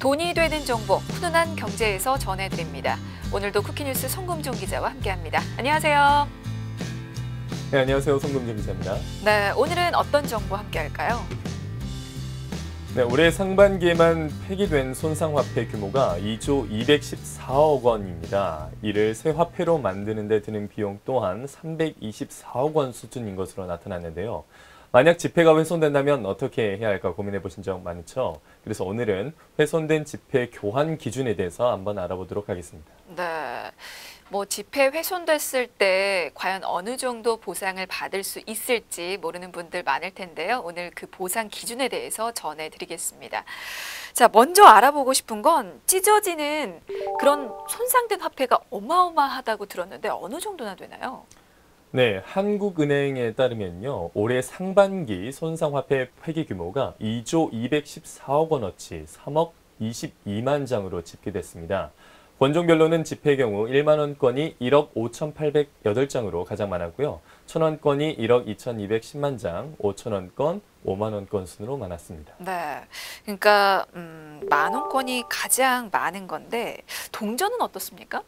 돈이 되는 정보, 훈훈한 경제에서 전해드립니다. 오늘도 쿠키뉴스 송금종 기자와 함께합니다. 안녕하세요. 네, 안녕하세요. 송금종 기자입니다. 네, 오늘은 어떤 정보 함께할까요? 네, 올해 상반기에만 폐기된 손상화폐 규모가 2조 214억 원입니다. 이를 새 화폐로 만드는 데 드는 비용 또한 324억 원 수준인 것으로 나타났는데요. 만약 지폐가 훼손된다면 어떻게 해야 할까 고민해 보신 적 많죠? 그래서 오늘은 훼손된 지폐 교환 기준에 대해서 한번 알아보도록 하겠습니다. 네. 지폐 훼손됐을 때 과연 어느 정도 보상을 받을 수 있을지 모르는 분들 많을 텐데요. 오늘 그 보상 기준에 대해서 전해드리겠습니다. 자, 먼저 알아보고 싶은 건 찢어지는 그런 손상된 화폐가 어마어마하다고 들었는데 어느 정도나 되나요? 네, 한국은행에 따르면요. 올해 상반기 손상화폐 폐기 규모가 2조 214억 원어치 3억 22만 장으로 집계됐습니다. 권종별로는 지폐의 경우 1만 원권이 1억 5,808장으로 가장 많았고요. 1,000원 권이 1억 2,210만 장, 5,000원권, 5만 원권 순으로 많았습니다. 네, 그러니까 만 원권이 가장 많은 건데 동전은 어떻습니까?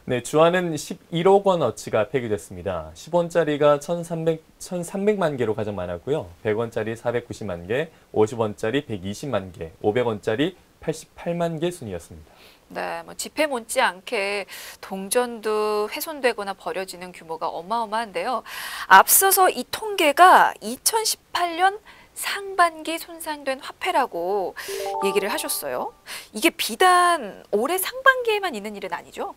네, 주화는 11억 원어치가 폐기됐습니다. 10원짜리가 1,300만 개로 가장 많았고요. 100원짜리 490만 개, 50원짜리 120만 개, 500원짜리 88만 개 순이었습니다. 네, 지폐 못지않게 동전도 훼손되거나 버려지는 규모가 어마어마한데요. 앞서서 이 통계가 2018년 상반기 손상된 화폐라고 얘기를 하셨어요. 이게 비단 올해 상반기에만 있는 일은 아니죠?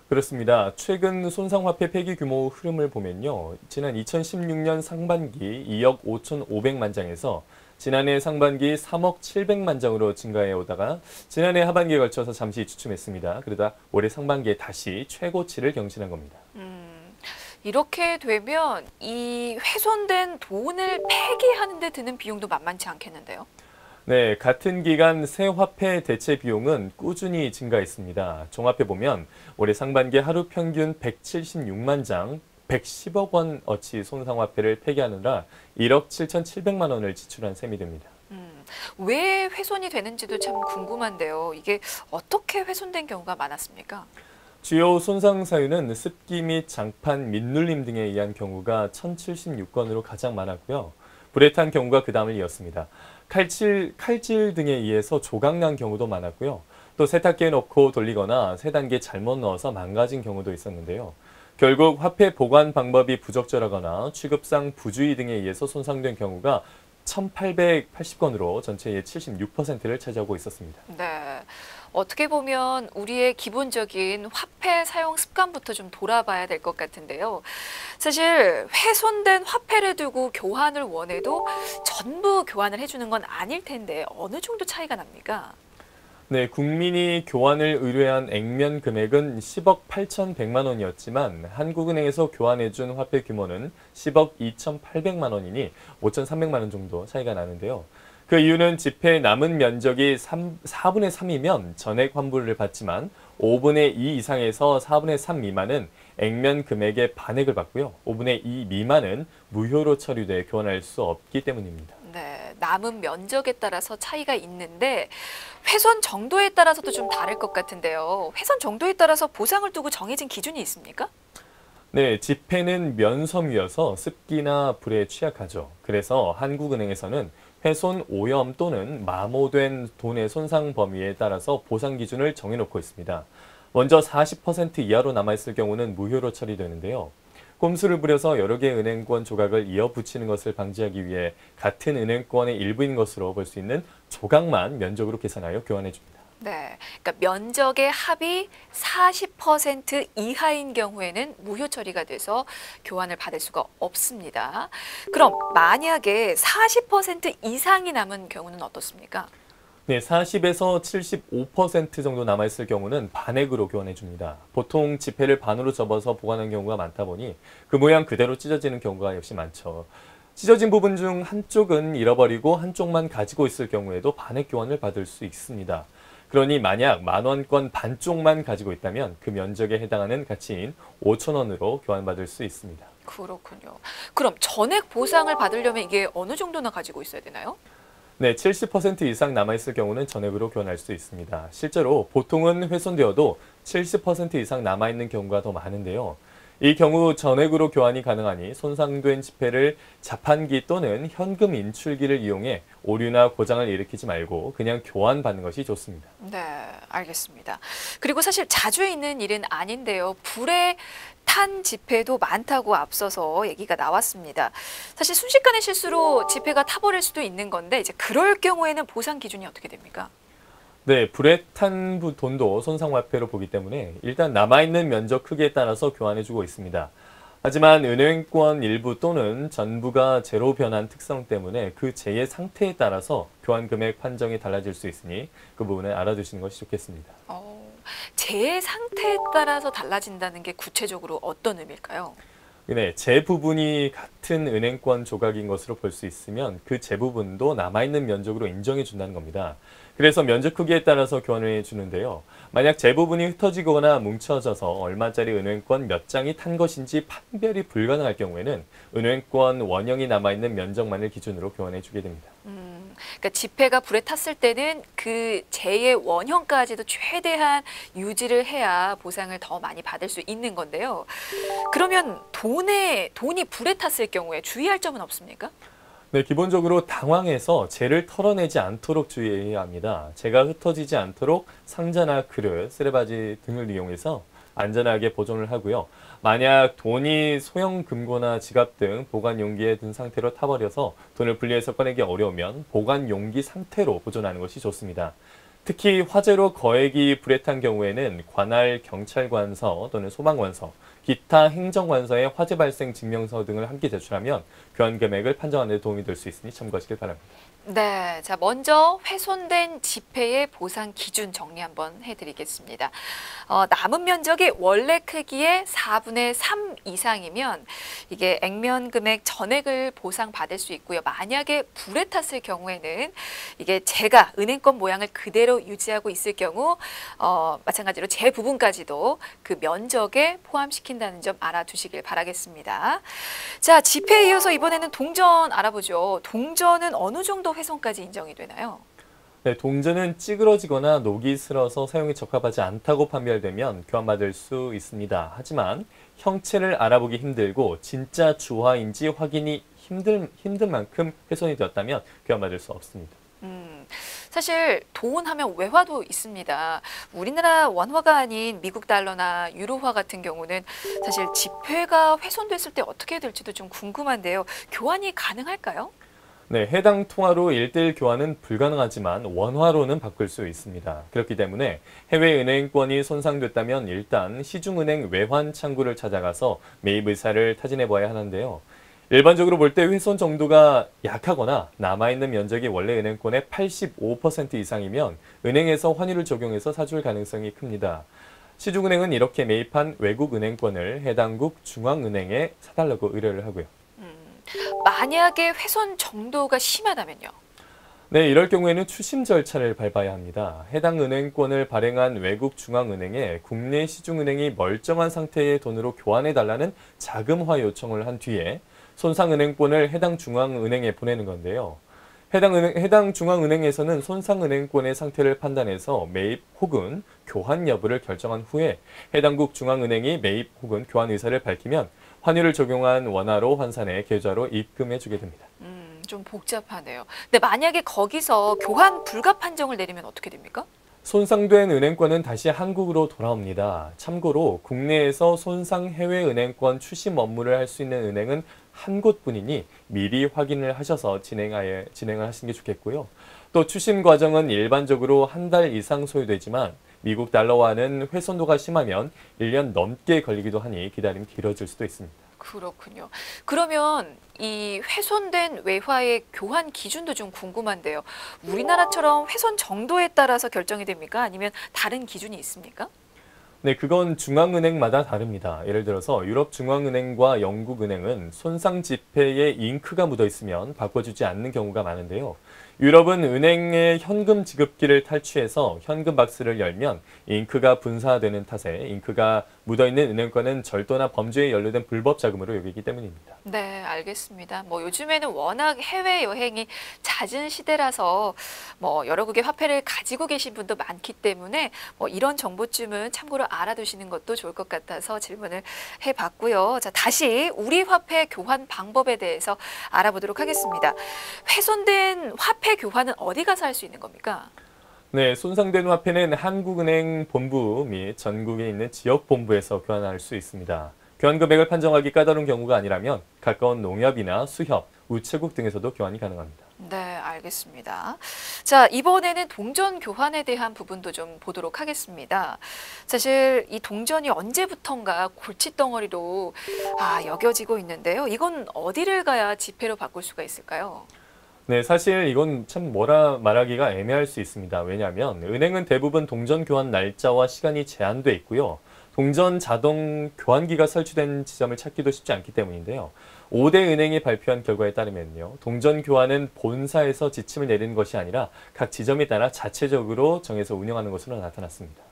그렇습니다. 최근 손상화폐 폐기 규모 흐름을 보면요. 지난 2016년 상반기 2억 5,500만 장에서 지난해 상반기 3억 700만 장으로 증가해 오다가 지난해 하반기에 걸쳐서 잠시 주춤했습니다. 그러다 올해 상반기에 다시 최고치를 경신한 겁니다. 이렇게 되면 이 훼손된 돈을 폐기하는 데 드는 비용도 만만치 않겠는데요? 네, 같은 기간 새 화폐 대체 비용은 꾸준히 증가했습니다. 종합해 보면 올해 상반기 하루 평균 176만 장, 110억 원어치 손상화폐를 폐기하느라 1억 7,700만 원을 지출한 셈이 됩니다. 왜 훼손이 되는지도 참 궁금한데요. 이게 어떻게 훼손된 경우가 많았습니까? 주요 손상 사유는 습기 및 장판, 밑눌림 등에 의한 경우가 1,076건으로 가장 많았고요. 불에 탄 경우가 그 다음을 이었습니다. 칼질 등에 의해서 조각난 경우도 많았고요. 또 세탁기에 넣고 돌리거나 세단기에 잘못 넣어서 망가진 경우도 있었는데요. 결국 화폐 보관 방법이 부적절하거나 취급상 부주의 등에 의해서 손상된 경우가 1,880건으로 전체의 76%를 차지하고 있었습니다. 네, 어떻게 보면 우리의 기본적인 화폐 사용 습관부터 좀 돌아봐야 될 것 같은데요. 사실 훼손된 화폐를 두고 교환을 원해도 전부 교환을 해주는 건 아닐 텐데 어느 정도 차이가 납니까? 네, 국민이 교환을 의뢰한 액면 금액은 10억 8,100만 원이었지만 한국은행에서 교환해준 화폐 규모는 10억 2,800만 원이니 5,300만 원 정도 차이가 나는데요. 그 이유는 지폐 남은 면적이 4분의 3이면 전액 환불을 받지만 5분의 2 이상에서 4분의 3 미만은 액면 금액의 반액을 받고요. 5분의 2 미만은 무효로 처리돼 교환할 수 없기 때문입니다. 네, 남은 면적에 따라서 차이가 있는데 훼손 정도에 따라서도 좀 다를 것 같은데요. 훼손 정도에 따라서 보상을 두고 정해진 기준이 있습니까? 네, 지폐는 면섬유여서 습기나 불에 취약하죠. 그래서 한국은행에서는 훼손, 오염 또는 마모된 돈의 손상 범위에 따라서 보상 기준을 정해놓고 있습니다. 먼저 40% 이하로 남아있을 경우는 무효로 처리되는데요. 꼼수를 부려서 여러 개의 은행권 조각을 이어붙이는 것을 방지하기 위해 같은 은행권의 일부인 것으로 볼 수 있는 조각만 면적으로 계산하여 교환해줍니다. 네, 그러니까 면적의 합이 40% 이하인 경우에는 무효 처리가 돼서 교환을 받을 수가 없습니다. 그럼 만약에 40% 이상이 남은 경우는 어떻습니까? 네, 40에서 75% 정도 남아있을 경우는 반액으로 교환해줍니다. 보통 지폐를 반으로 접어서 보관하는 경우가 많다 보니 그 모양 그대로 찢어지는 경우가 역시 많죠. 찢어진 부분 중 한쪽은 잃어버리고 한쪽만 가지고 있을 경우에도 반액 교환을 받을 수 있습니다. 그러니 만약 만원권 반쪽만 가지고 있다면 그 면적에 해당하는 가치인 5,000원으로 교환받을 수 있습니다. 그렇군요. 그럼 전액 보상을 받으려면 이게 어느 정도나 가지고 있어야 되나요? 네, 70% 이상 남아있을 경우는 전액으로 교환할 수 있습니다. 실제로 보통은 훼손되어도 70% 이상 남아있는 경우가 더 많은데요. 이 경우 전액으로 교환이 가능하니 손상된 지폐를 자판기 또는 현금 인출기를 이용해 오류나 고장을 일으키지 말고 그냥 교환받는 것이 좋습니다. 네, 알겠습니다. 그리고 사실 자주 있는 일은 아닌데요. 불에 탄 지폐도 많다고 앞서서 얘기가 나왔습니다. 사실 순식간의 실수로 지폐가 타버릴 수도 있는 건데 이제 그럴 경우에는 보상 기준이 어떻게 됩니까? 네, 불에 탄 돈도 손상화폐로 보기 때문에 일단 남아있는 면적 크기에 따라서 교환해주고 있습니다. 하지만 은행권 일부 또는 전부가 제로 변환 특성 때문에 그 재의 상태에 따라서 교환 금액 판정이 달라질 수 있으니 그 부분을 알아두시는 것이 좋겠습니다. 재 상태에 따라서 달라진다는 게 구체적으로 어떤 의미일까요? 네, 재 부분이 같은 은행권 조각인 것으로 볼 수 있으면 그 재 부분도 남아있는 면적으로 인정해 준다는 겁니다. 그래서 면적 크기에 따라서 교환해 주는데요. 만약 재 부분이 흩어지거나 뭉쳐져서 얼마짜리 은행권 몇 장이 탄 것인지 판별이 불가능할 경우에는 은행권 원형이 남아있는 면적만을 기준으로 교환해 주게 됩니다. 그러니까 지폐가 불에 탔을 때는 그 재의 원형까지도 최대한 유지를 해야 보상을 더 많이 받을 수 있는 건데요. 그러면 돈이 불에 탔을 경우에 주의할 점은 없습니까? 네, 기본적으로 당황해서 재를 털어내지 않도록 주의해야 합니다. 재가 흩어지지 않도록 상자나 그릇, 쓰레바지 등을 이용해서 안전하게 보존을 하고요. 만약 돈이 소형 금고나 지갑 등 보관 용기에 든 상태로 타버려서 돈을 분리해서 꺼내기 어려우면 보관 용기 상태로 보존하는 것이 좋습니다. 특히 화재로 거액이 불에 탄 경우에는 관할 경찰관서 또는 소방관서, 기타 행정관서의 화재 발생 증명서 등을 함께 제출하면 교환 금액을 판정하는 데 도움이 될 수 있으니 참고하시길 바랍니다. 네, 자 먼저 훼손된 지폐의 보상 기준 정리 한번 해드리겠습니다. 남은 면적이 원래 크기의 4분의 3 이상이면 이게 액면 금액 전액을 보상받을 수 있고요. 만약에 불에 탔을 경우에는 이게 재가 은행권 모양을 그대로 유지하고 있을 경우 마찬가지로 재 부분까지도 그 면적에 포함시킨다는 점 알아두시길 바라겠습니다. 자, 지폐에 이어서 이번에는 동전 알아보죠. 동전은 어느 정도 훼손까지 인정이 되나요? 네, 동전은 찌그러지거나 녹이 슬어서 사용에 적합하지 않다고 판별되면 교환받을 수 있습니다. 하지만 형체를 알아보기 힘들고 진짜 주화인지 확인이 힘든 만큼 훼손이 되었다면 교환받을 수 없습니다. 사실 돈 하면 외화도 있습니다. 우리나라 원화가 아닌 미국 달러나 유로화 같은 경우는 사실 지폐가 훼손됐을 때 어떻게 될지도 좀 궁금한데요. 교환이 가능할까요? 네, 해당 통화로 1:1 교환은 불가능하지만 원화로는 바꿀 수 있습니다. 그렇기 때문에 해외 은행권이 손상됐다면 일단 시중은행 외환 창구를 찾아가서 매입 의사를 타진해 봐야 하는데요. 일반적으로 볼 때 훼손 정도가 약하거나 남아있는 면적이 원래 은행권의 85% 이상이면 은행에서 환율을 적용해서 사줄 가능성이 큽니다. 시중은행은 이렇게 매입한 외국 은행권을 해당국 중앙은행에 사달라고 의뢰를 하고요. 만약에 훼손 정도가 심하다면요? 네, 이럴 경우에는 추심 절차를 밟아야 합니다. 해당 은행권을 발행한 외국 중앙은행에 국내 시중은행이 멀쩡한 상태의 돈으로 교환해달라는 자금화 요청을 한 뒤에 손상은행권을 해당 중앙은행에 보내는 건데요. 해당 중앙은행에서는 손상은행권의 상태를 판단해서 매입 혹은 교환 여부를 결정한 후에 해당국 중앙은행이 매입 혹은 교환 의사를 밝히면 환율을 적용한 원화로 환산해 계좌로 입금해주게 됩니다. 좀 복잡하네요. 근데 만약에 거기서 교환 불가 판정을 내리면 어떻게 됩니까? 손상된 은행권은 다시 한국으로 돌아옵니다. 참고로 국내에서 손상 해외 은행권 추심 업무를 할 수 있는 은행은 한 곳뿐이니 미리 확인을 하셔서 진행을 하시는 게 좋겠고요. 또 추심 과정은 일반적으로 한 달 이상 소요되지만 미국 달러화는 훼손도가 심하면 1년 넘게 걸리기도 하니 기다림이 길어질 수도 있습니다. 그렇군요. 그러면 이 훼손된 외화의 교환 기준도 좀 궁금한데요. 우리나라처럼 훼손 정도에 따라서 결정이 됩니까? 아니면 다른 기준이 있습니까? 네, 그건 중앙은행마다 다릅니다. 예를 들어서 유럽 중앙은행과 영국 은행은 손상 지폐에 잉크가 묻어 있으면 바꿔주지 않는 경우가 많은데요. 유럽은 은행의 현금 지급기를 탈취해서 현금 박스를 열면 잉크가 분사되는 탓에 잉크가 묻어있는 은행권은 절도나 범죄에 연루된 불법 자금으로 여기기 때문입니다. 네, 알겠습니다. 뭐 요즘에는 워낙 해외 여행이 잦은 시대라서 뭐 여러국의 화폐를 가지고 계신 분도 많기 때문에 뭐 이런 정보쯤은 참고로 알아두시는 것도 좋을 것 같아서 질문을 해봤고요. 자, 다시 우리 화폐 교환 방법에 대해서 알아보도록 하겠습니다. 훼손된 화폐 교환은 어디 가서 할 수 있는 겁니까? 네, 손상된 화폐는 한국은행 본부 및 전국에 있는 지역 본부에서 교환할 수 있습니다. 교환 금액을 판정하기 까다로운 경우가 아니라면 가까운 농협이나 수협, 우체국 등에서도 교환이 가능합니다. 네, 알겠습니다. 자, 이번에는 동전 교환에 대한 부분도 좀 보도록 하겠습니다. 사실 이 동전이 언제부턴가 골칫덩어리로 여겨지고 있는데요. 이건 어디를 가야 지폐로 바꿀 수가 있을까요? 네, 사실 이건 참 뭐라 말하기가 애매할 수 있습니다. 왜냐하면 은행은 대부분 동전 교환 날짜와 시간이 제한돼 있고요. 동전 자동 교환기가 설치된 지점을 찾기도 쉽지 않기 때문인데요. 5대 은행이 발표한 결과에 따르면요. 동전 교환은 본사에서 지침을 내리는 것이 아니라 각 지점에 따라 자체적으로 정해서 운영하는 것으로 나타났습니다.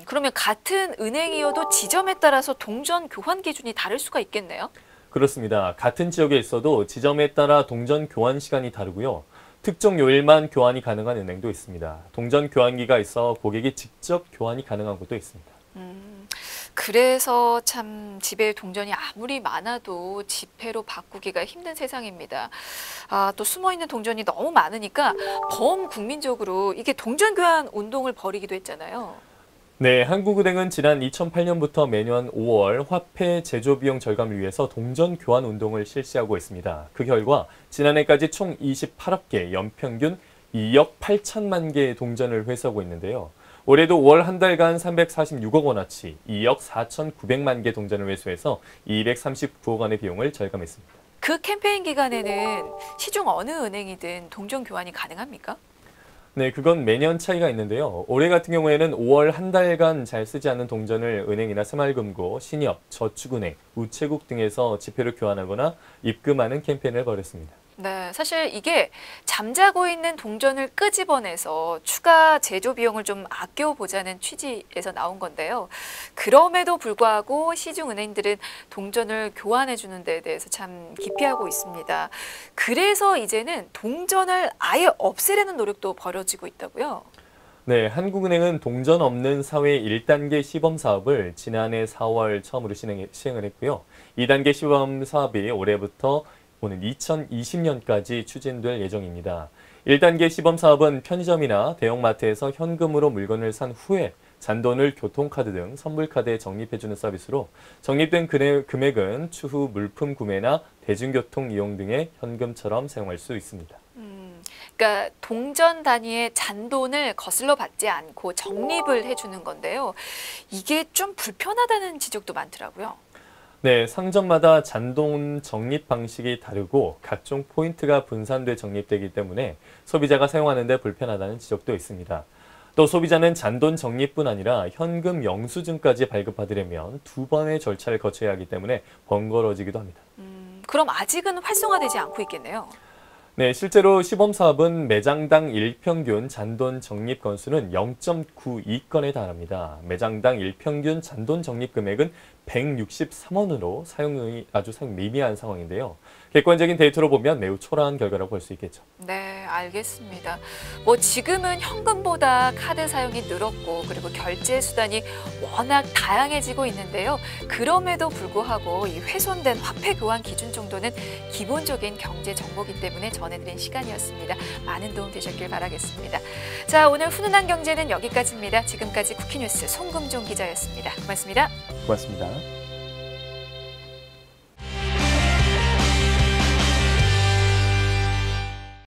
그러면 같은 은행이어도 지점에 따라서 동전 교환 기준이 다를 수가 있겠네요? 그렇습니다. 같은 지역에 있어도 지점에 따라 동전 교환 시간이 다르고요. 특정 요일만 교환이 가능한 은행도 있습니다. 동전 교환기가 있어 고객이 직접 교환이 가능한 곳도 있습니다. 그래서 참 집에 동전이 아무리 많아도 지폐로 바꾸기가 힘든 세상입니다. 또 숨어있는 동전이 너무 많으니까 범국민적으로 이게 동전 교환 운동을 벌이기도 했잖아요. 네, 한국은행은 지난 2008년부터 매년 5월 화폐 제조 비용 절감을 위해서 동전 교환 운동을 실시하고 있습니다. 그 결과 지난해까지 총 28억 개, 연평균 2억 8천만 개의 동전을 회수하고 있는데요. 올해도 5월 한 달간 346억 원어치 2억 4,900만 개 동전을 회수해서 239억 원의 비용을 절감했습니다. 그 캠페인 기간에는 시중 어느 은행이든 동전 교환이 가능합니까? 네, 그건 매년 차이가 있는데요. 올해 같은 경우에는 5월 한 달간 잘 쓰지 않는 동전을 은행이나 새마을금고, 신협, 저축은행, 우체국 등에서 지폐로 교환하거나 입금하는 캠페인을 벌였습니다. 네, 사실 이게 잠자고 있는 동전을 끄집어내서 추가 제조 비용을 좀 아껴보자는 취지에서 나온 건데요. 그럼에도 불구하고 시중은행들은 동전을 교환해 주는 데에 대해서 참 기피하고 있습니다. 그래서 이제는 동전을 아예 없애려는 노력도 벌어지고 있다고요. 네, 한국은행은 동전 없는 사회 1단계 시범 사업을 지난해 4월 처음으로 시행을 했고요. 2단계 시범 사업이 올해부터 오는 2020년까지 추진될 예정입니다. 1단계 시범 사업은 편의점이나 대형마트에서 현금으로 물건을 산 후에 잔돈을 교통카드 등 선불카드에 적립해주는 서비스로 적립된 금액은 추후 물품 구매나 대중교통 이용 등의 현금처럼 사용할 수 있습니다. 그러니까 동전 단위의 잔돈을 거슬러 받지 않고 적립을 해주는 건데요. 이게 좀 불편하다는 지적도 많더라고요. 네, 상점마다 잔돈 적립 방식이 다르고 각종 포인트가 분산돼 적립되기 때문에 소비자가 사용하는 데 불편하다는 지적도 있습니다. 또 소비자는 잔돈 적립뿐 아니라 현금 영수증까지 발급받으려면 2번의 절차를 거쳐야 하기 때문에 번거로워지기도 합니다. 그럼 아직은 활성화되지 않고 있겠네요. 네, 실제로 시범 사업은 매장당 일평균 잔돈 적립 건수는 0.92건에 달합니다. 매장당 일평균 잔돈 적립 금액은 163원으로 사용이 아주 미미한 상황인데요. 객관적인 데이터로 보면 매우 초라한 결과라고 볼 수 있겠죠. 네, 알겠습니다. 뭐 지금은 현금보다 카드 사용이 늘었고 그리고 결제 수단이 워낙 다양해지고 있는데요. 그럼에도 불구하고 이 훼손된 화폐 교환 기준 정도는 기본적인 경제 정보이기 때문에 전해드린 시간이었습니다. 많은 도움 되셨길 바라겠습니다. 자, 오늘 훈훈한 경제는 여기까지입니다. 지금까지 쿠키뉴스 송금종 기자였습니다. 고맙습니다. 고맙습니다.